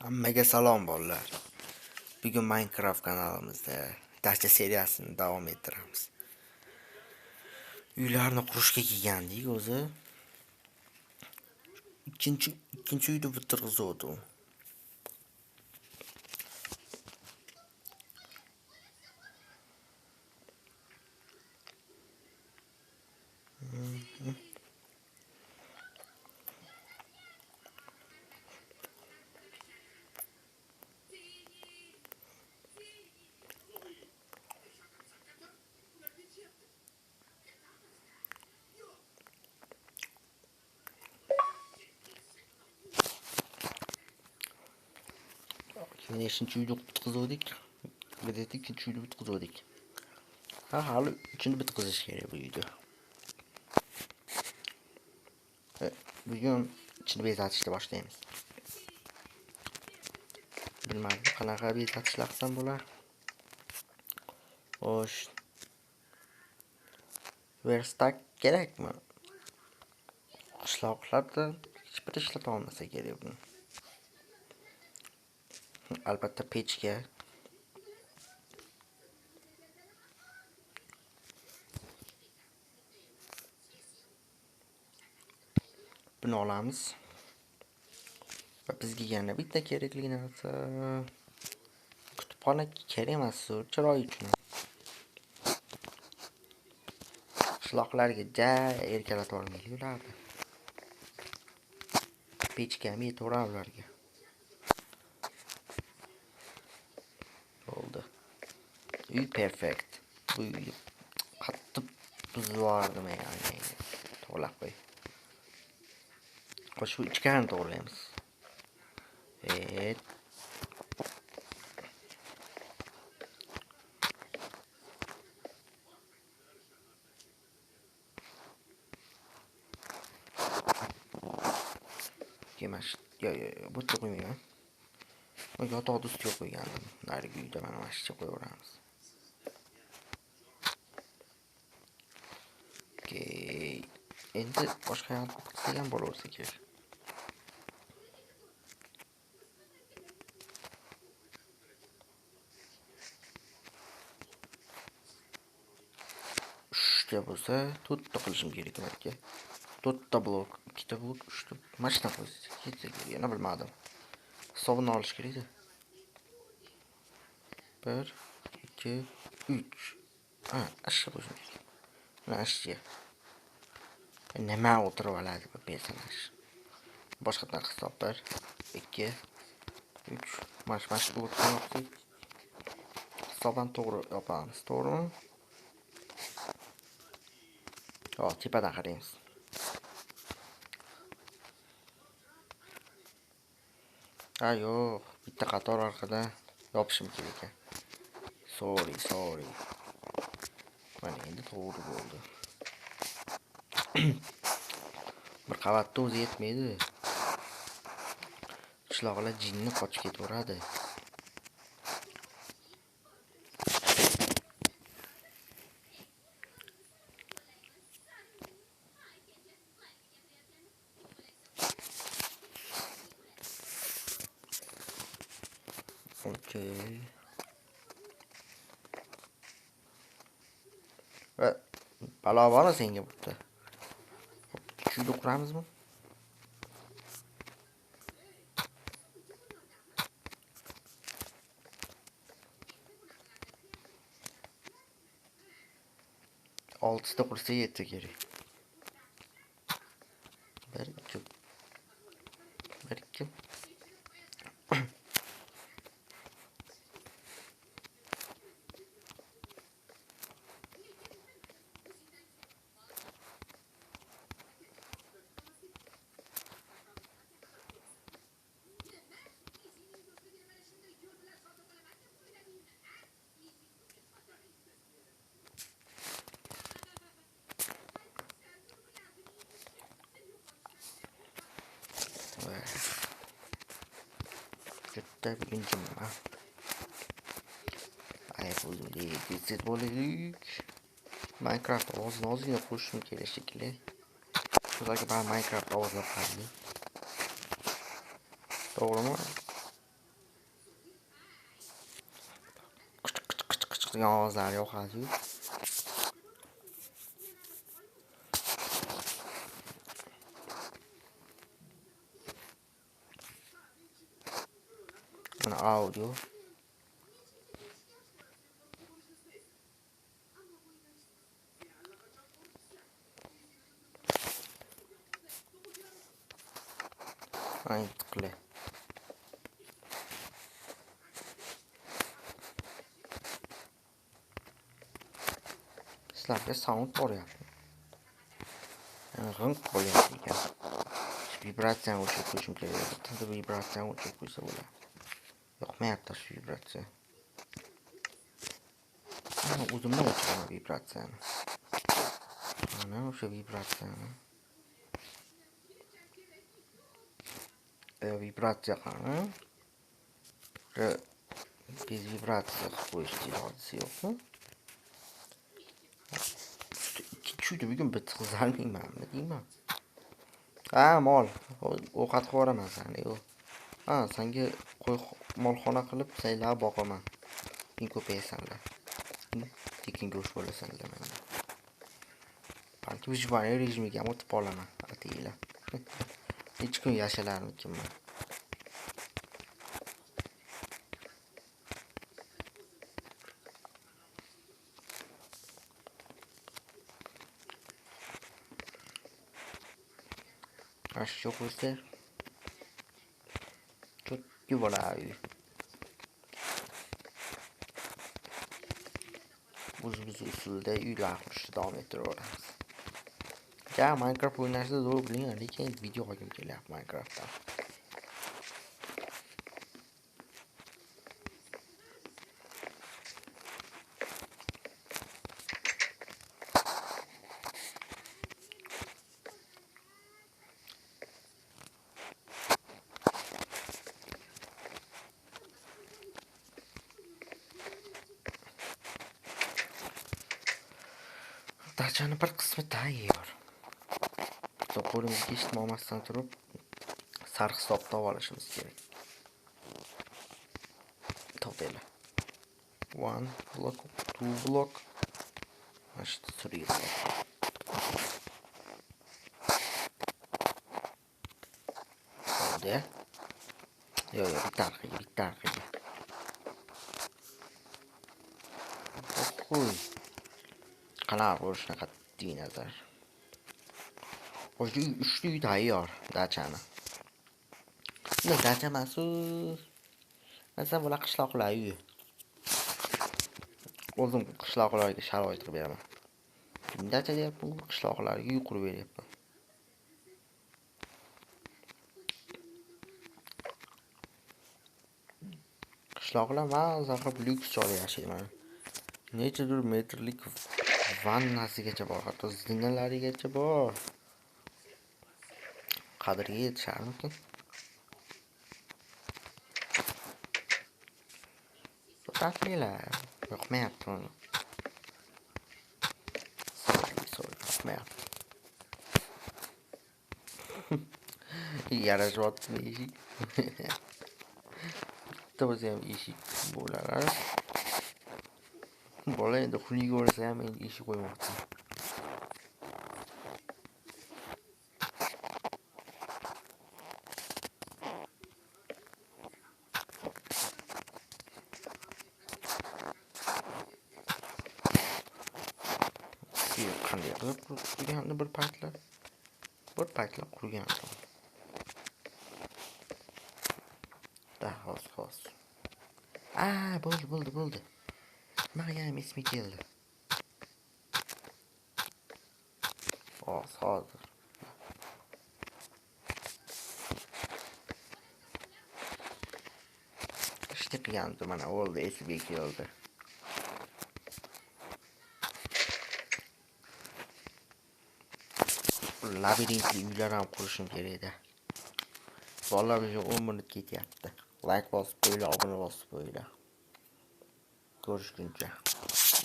Hammaga salom bolalar. Bugun Minecraft kanalimizda Dashta seriyasini davom ettiramiz. Uylarni qurishga kelgandik o'zi. Ikkinchi uyni bitirg'izdim. Keyin ikkinchi uyni bitirg'izdik. Ikkinchi uyni bitirg'izdik. Hali uchini bitirgizish kerak bu uyda. Bugun ichini bezatishni boshlaymiz. Bilmadim qanaqa bezatishlar qilsam bo'lar. Xo'sh. Verstak kerakmi? Qishloqlarda hech bir ishlata olmasa kerak buni. Albatta pechga buni olamiz. Va bizga yana bitta kerakli narsa kutubxona kerak emas, chiroy uchun. Qishloqlarga erkalatib olmaylik ularni. Pechga meto'ra ularga. Bo'ldi. Uy perfect. Bu uy qattiq buzvardim yani. To'g'rilab qo'y. Shu ichkarini to'g'rilaymiz. Kemash. Yo, bu qo'ymayman. Yotoqni ustiga qo'ygandim. Narigi uyda mana mashcha qo'yaveramiz. Okey. Endi boshqa ham qilgan bo'laversa kerak. Uchta bo'lsa, 4 ta qilishim kerak ekan. 4 ta blok, 2 ta blok, 3 ta mashina qo'ysak ketsa kerak. Yana bilmadim. Hisobini olish kerak-da. 1 2 3. Ashqa qo'yishim kerak. Mana ashqa. Nima o'tirib oladi bu personaj? Boshqadan hisob 1 2 3 mash blok qo'ysak. Hisobdan to'g'ri yopamiz, to'g'rimi? Tepadan qaraymiz. Yo'q, bitta qator orqada yopishim kerak ekan. Sorry. Mana endi to'g'ri bo'ldi. Bir qavatda o'zi yetmaydi. Qishloqlar jinni qochib ketaveradi. Okey. Va balo bormi senga bu yerda? Shuni quramizmi? Oltita qursa yetsa kerak. 1 2 1 2 Bitta birinchi nima? Ayboldik, bo'laylik. Minecraft ovozini ozgina qo'shishim kerak shekilli. Sizlarga Minecraft ovozlab qaradim. To'g'rimi? yoqtirgan ovozlar yoqadi-yu. Mana audio. Mantıklı. Sizlarga sound boryapti. G'ing bo'lyapti ekan. Vibratsiyani o'chirib qo'yishim kerak. Tunda vibratsiyani o'chirib qo'ysa bo'ladi. Yoqmayapti shu vibratsiya. Mana o'zimdan o'chiraman vibratsiyani. Mana o'sha vibratsiyani. Vibratsiya qani? Bez vibratsiya qilib qo'yish ilojisi yo'qmi? Tushdi bugun bitta qizarmaymanmi deyman. Ha, mol. Ovqat qo'raman seni. Ha, senga qo'y molxona qilib saylab boqaman. Sen ko'payasanlar. Tekin go'sht bo'lasanlar menga. Balki vijboniy rejimiga ham o'tib olaman. Atiylar. Hech kun yashalarmikinman. Aşağı koysa çok yuvarlak. Buz usulda uylar qurishni davom ettiraveramiz. Ja, Minecraft o'ynashni zo'r biling, lekin video olgim kelyapti Minecraftdan. Dachani bir qismi tayyor. Qo'limizga eshitma olmasdan turib sarx hisobda olishimiz kerak. Toplaylar. 1 block, 2 block, 3 block. Oldu. Yok, bitti arkaya. Oy. Qanaqa ko'rishni qat'iy nazar. O'sha uchta uy tayyor dachani. Bunda dacha emas-u. Masalan, bular qishloqlar uyi. O'zim qishloqlarga sharoit qilib beraman. Dacha deyapman, qishloqlarga uy qurib beryapman. Qishloqlar ma'zur qilib lyuks joyda yashayman. Nechadir metrlik vannasigacha bor, hatto zinalarigacha bor. Qadriga yetisharmikin? Tafsilar yoqmayapti uni. Yoqmayapti. Yarashyapti eshik. Bitta bo'lsa ham eshik bo'lar. Bola endi xunuk ko'rsa ham endi eshik qo'ymoqchi. Qanday qilib qurganini bir paytlar qurgandim. Xos. Bo'ldi. Menga esga keldi. Hozir. Ishni qilgandim, mana oldi, esga keldi. Labirintli uylar ham qurishim kerak edi. Bolalar uchun 10 minut ketyapti. Like bosib qo'yinglar, obuna bosib qo'yinglar. Ko'rishguncha.